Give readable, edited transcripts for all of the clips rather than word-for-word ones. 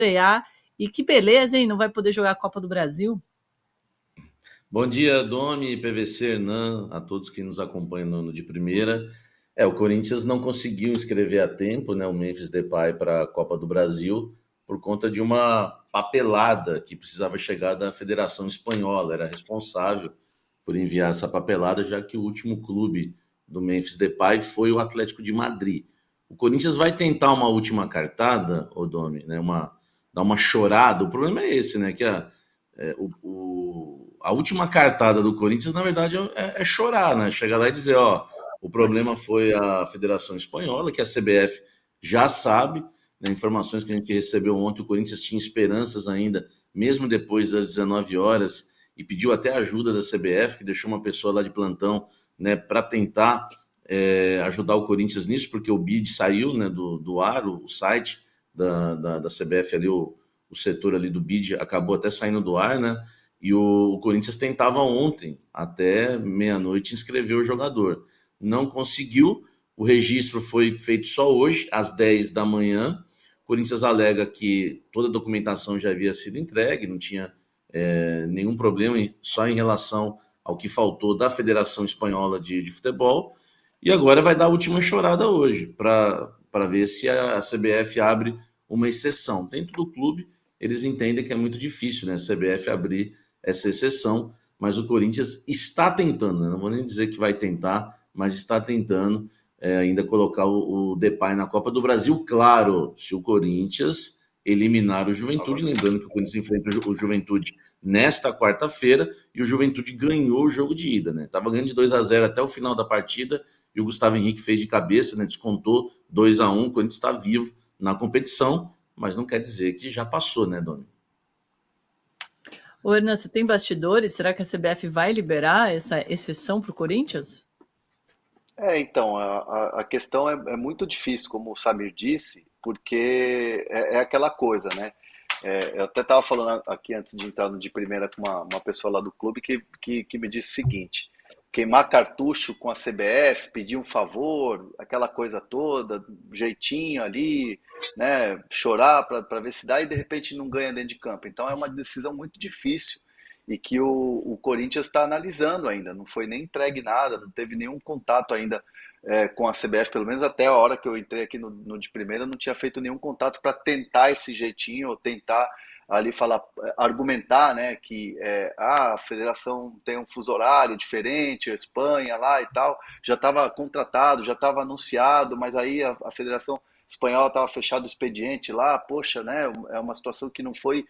estrear. E que beleza, hein? Não vai poder jogar a Copa do Brasil? Bom dia, Domi, PVC, Hernan, a todos que nos acompanham no de primeira. O Corinthians não conseguiu inscrever a tempo, né, o Memphis Depay para a Copa do Brasil por conta de uma papelada que precisava chegar da Federação Espanhola. Era responsável por enviar essa papelada, já que o último clube do Memphis Depay foi o Atlético de Madrid. O Corinthians vai tentar uma última cartada, Domi, né, dar uma chorada. O problema é esse, né, que a última cartada do Corinthians, na verdade, é chorar, né? Chegar lá e dizer, ó, o problema foi a Federação Espanhola, que a CBF já sabe, né? Informações que a gente recebeu ontem, o Corinthians tinha esperanças ainda, mesmo depois das 19 horas, e pediu até ajuda da CBF, que deixou uma pessoa lá de plantão, né, para tentar ajudar o Corinthians nisso, porque o BID saiu, né, do ar, o site da CBF ali, o setor ali do BID acabou até saindo do ar, né? E o Corinthians tentava ontem, até meia-noite, inscrever o jogador. Não conseguiu, o registro foi feito só hoje, às 10 da manhã. O Corinthians alega que toda a documentação já havia sido entregue, não tinha nenhum problema, só em relação ao que faltou da Federação Espanhola de Futebol. E agora vai dar a última chorada hoje, para ver se a CBF abre uma exceção. Dentro do clube, eles entendem que é muito difícil, né, a CBF abrir essa exceção, mas o Corinthians está tentando, né? Não vou nem dizer que vai tentar, mas está tentando ainda colocar o Depay na Copa do Brasil, claro, se o Corinthians eliminar o Juventude, lembrando que o Corinthians enfrenta o Juventude nesta quarta-feira, e o Juventude ganhou o jogo de ida, né? Tava ganhando de 2-0 até o final da partida, e o Gustavo Henrique fez de cabeça, né? Descontou 2-1, o Corinthians está vivo na competição, mas não quer dizer que já passou, né, Dona? Ô, Hernan, você tem bastidores? Será que a CBF vai liberar essa exceção para o Corinthians? Então, a questão é muito difícil, como o Samir disse, porque é aquela coisa, né? Eu até estava falando aqui antes de entrar no de primeira com uma pessoa lá do clube que me disse o seguinte: queimar cartucho com a CBF, pedir um favor, aquela coisa toda, jeitinho ali, né? Chorar para ver se dá e de repente não ganha dentro de campo. Então é uma decisão muito difícil e que o Corinthians está analisando ainda. Não foi nem entregue nada, não teve nenhum contato ainda com a CBF, pelo menos até a hora que eu entrei aqui no de primeira, não tinha feito nenhum contato para tentar esse jeitinho, ou tentar ali falar, argumentar, né, que a federação tem um fuso horário diferente, a Espanha lá e tal, já estava contratado, já estava anunciado, mas aí a federação espanhola estava fechado o expediente lá, poxa, né, é uma situação que não foi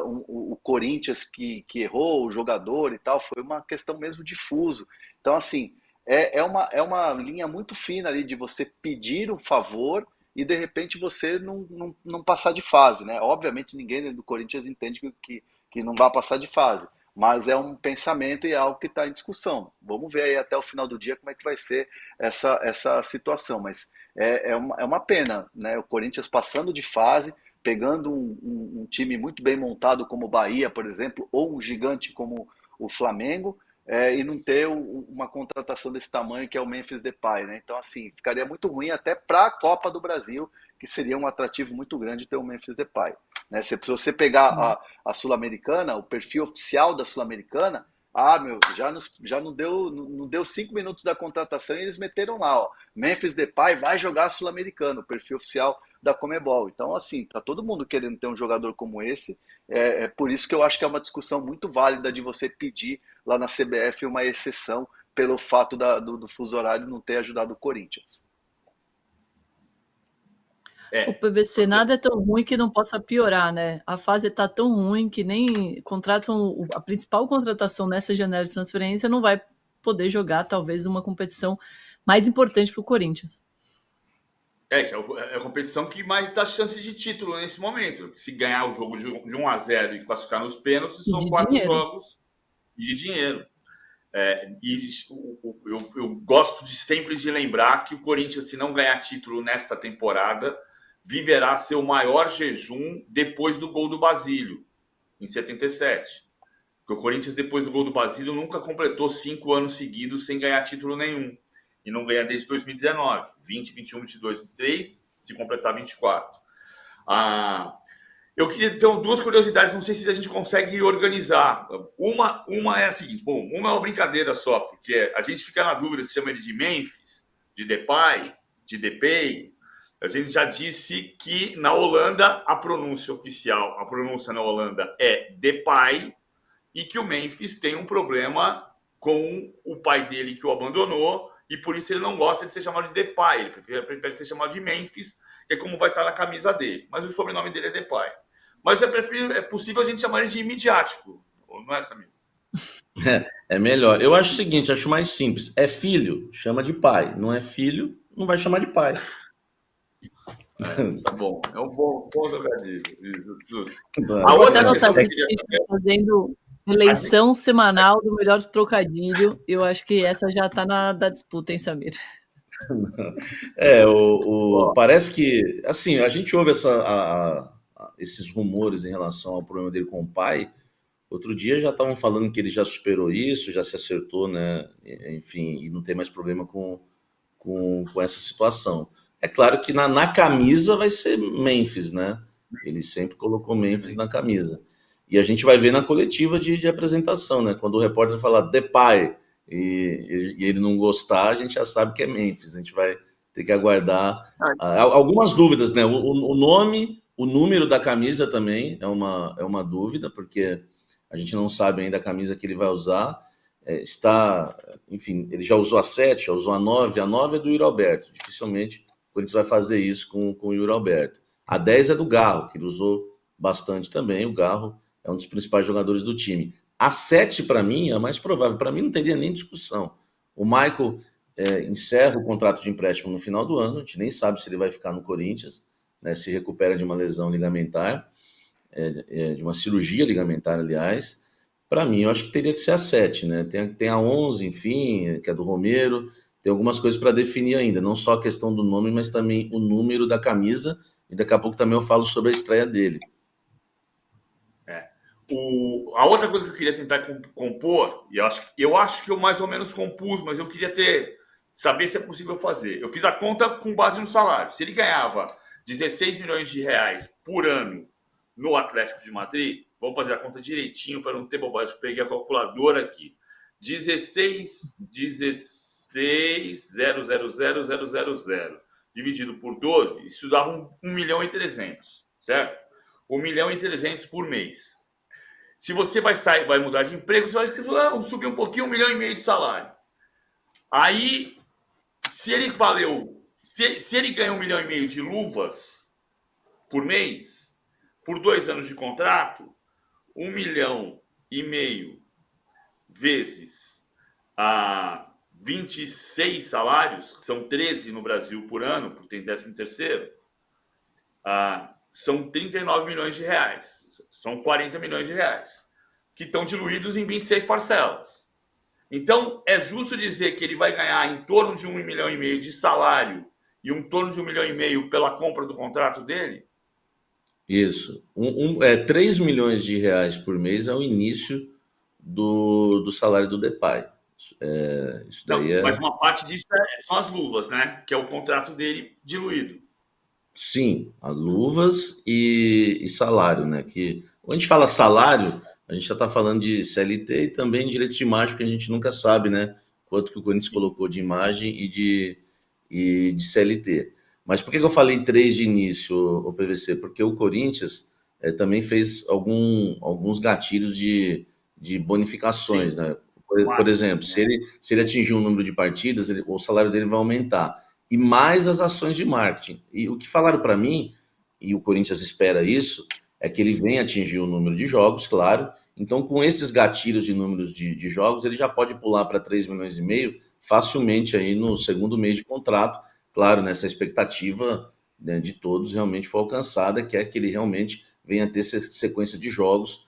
o Corinthians que errou, o jogador e tal, foi uma questão mesmo de fuso. Então, assim, é uma linha muito fina ali de você pedir um favor e de repente você não passar de fase, né? Obviamente ninguém dentro do Corinthians entende que não vai passar de fase, mas é um pensamento e é algo que está em discussão. Vamos ver aí até o final do dia como é que vai ser essa situação, mas é uma pena, né? O Corinthians passando de fase, pegando um time muito bem montado como o Bahia, por exemplo, ou um gigante como o Flamengo, e não ter uma contratação desse tamanho que é o Memphis Depay, né? Então, assim, ficaria muito ruim até para a Copa do Brasil, que seria um atrativo muito grande ter o Memphis Depay. Né? Se você pegar a Sul-Americana, o perfil oficial da Sul-Americana, já não deu 5 minutos da contratação e eles meteram lá, ó, Memphis Depay vai jogar Sul-Americano, o perfil oficial da Comebol. Então, assim, tá todo mundo querendo ter um jogador como esse, por isso que eu acho que é uma discussão muito válida de você pedir lá na CBF uma exceção pelo fato do fuso horário não ter ajudado o Corinthians. O PVC nada é tão ruim que não possa piorar, né? A fase está tão ruim que nem contratam a principal contratação nessa janela de transferência não vai poder jogar talvez uma competição mais importante para o Corinthians. Que é a competição que mais dá chances de título nesse momento. Se ganhar o jogo de 1-0 e classificar nos pênaltis, são 4 dinheiro. jogos e de dinheiro. Eu gosto sempre de lembrar que o Corinthians, se não ganhar título nesta temporada, viverá seu maior jejum depois do gol do Basílio, em 77. Porque o Corinthians, depois do gol do Basílio, nunca completou 5 anos seguidos sem ganhar título nenhum. E não ganha desde 2019. 20, 21, 22, 23, se completar 24. Eu queria ter duas curiosidades, não sei se a gente consegue organizar. Uma é a seguinte, bom, uma é uma brincadeira só, porque a gente fica na dúvida se chama ele de Memphis, de Depay, de Depay. A gente já disse que na Holanda a pronúncia oficial, a pronúncia na Holanda é Depay, e que o Memphis tem um problema com o pai dele que o abandonou, e por isso ele não gosta de ser chamado de Depay, ele prefere ser chamado de Memphis, que é como vai estar na camisa dele. Mas o sobrenome dele é Depay. Mas é possível a gente chamar ele de midiático, não é, Samir? É melhor. Eu acho o seguinte, acho mais simples. É filho, chama de pai. Não é filho, não vai chamar de pai. Tá bom. É um bom trocadilho. Justo. A outra outra que a gente está fazendo eleição semanal do melhor trocadilho. Eu acho que essa já está da disputa, hein, Samir? Parece que, assim, a gente ouve esses rumores em relação ao problema dele com o pai. Outro dia já estavam falando que ele já superou isso, já se acertou, né? Enfim, e não tem mais problema com essa situação. É claro que na camisa vai ser Memphis, né? Ele sempre colocou Memphis na camisa. E a gente vai ver na coletiva de apresentação, né? Quando o repórter falar Depay e ele não gostar, a gente já sabe que é Memphis. A gente vai ter que aguardar algumas dúvidas, né? O nome, o número da camisa também é uma dúvida, porque a gente não sabe ainda a camisa que ele vai usar. Enfim, ele já usou a 7, já usou a 9. A 9 é do Yuri Alberto. Dificilmente o Corinthians vai fazer isso com o Yuri Alberto. A 10 é do Garro, que ele usou bastante também. O Garro é um dos principais jogadores do time. A 7, para mim, é a mais provável. Para mim, não teria nem discussão. O Michael encerra o contrato de empréstimo no final do ano. A gente nem sabe se ele vai ficar no Corinthians, né, se recupera de uma lesão ligamentar, de uma cirurgia ligamentar, aliás. Para mim, eu acho que teria que ser a 7, né? Tem a 11, enfim, que é do Romero. Tem algumas coisas para definir ainda, não só a questão do nome, mas também o número da camisa. E daqui a pouco também eu falo sobre a estreia dele. A outra coisa que eu queria tentar compor, e eu acho que eu mais ou menos compus, mas eu queria saber se é possível fazer. Eu fiz a conta com base no salário. Se ele ganhava 16 milhões de reais por ano no Atlético de Madrid, vamos fazer a conta direitinho para não ter bobagem. Eu peguei a calculadora aqui. 16,000,000 dividido por 12, isso dava 1 milhão e 300, certo? 1 milhão e 300 por mês. Se você vai mudar de emprego, você vai subir um pouquinho, 1,5 milhão de salário. Aí, se ele ganha 1,5 milhão de luvas por mês, por 2 anos de contrato, 1,5 milhão vezes 26 salários, que são 13 no Brasil por ano, porque tem 13º, são 39 milhões de reais. São 40 milhões de reais, que estão diluídos em 26 parcelas. Então, é justo dizer que ele vai ganhar em torno de 1,5 milhão de salário e em torno de 1,5 milhão pela compra do contrato dele? Isso. 3 milhões de reais por mês é o início do salário do Depay. Isso daí Mas uma parte disso são as luvas, né? Que é o contrato dele diluído. Sim, as luvas e salário, né? Que quando a gente fala salário, a gente já está falando de CLT e também direitos de imagem, que a gente nunca sabe, né? Quanto que o Corinthians colocou de imagem e de CLT. Mas por que eu falei 3 de início, o PVC? Porque o Corinthians também fez alguns gatilhos de bonificações, sim, né? Por exemplo, se ele atingir um número de partidas, o salário dele vai aumentar. E mais as ações de marketing. E o que falaram para mim, e o Corinthians espera isso, é que ele venha atingir o número de jogos, claro. Então, com esses gatilhos de números de jogos, ele já pode pular para 3,5 milhões facilmente aí no segundo mês de contrato. Claro, nessa expectativa, né, de todos realmente foi alcançada, que é que ele realmente venha ter sequência de jogos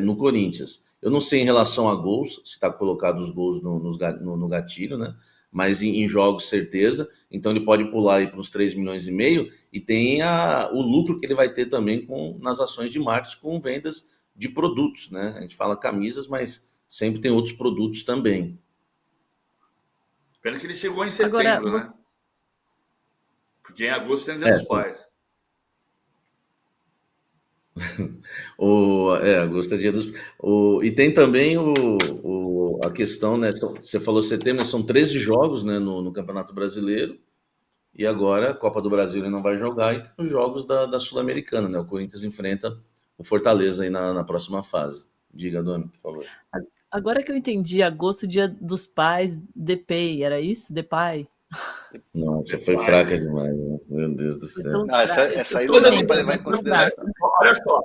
no Corinthians. Eu não sei em relação a gols, se está colocado os gols no gatilho, né? Mas em jogos, certeza. Então ele pode pular aí para uns 3,5 milhões e tem o lucro que ele vai ter também nas ações de marketing com vendas de produtos, né? A gente fala camisas, mas sempre tem outros produtos também. Pena que ele chegou em setembro, né? Porque em agosto tem Dia dos Pais. Agosto é dia dos. E tem também a questão, né? Você falou setembro, né, são 13 jogos, né, no Campeonato Brasileiro. E agora a Copa do Brasil ele não vai jogar, e tem os jogos da Sul-Americana, né? O Corinthians enfrenta o Fortaleza aí na próxima fase. Diga, Dona, por favor. Agora que eu entendi, agosto, dia dos pais, DPay, era isso? DPay? Nossa, foi fraca demais, né? Meu Deus do céu. Então, Essa aí não Toda dá nem para levar em consideração. Olha só,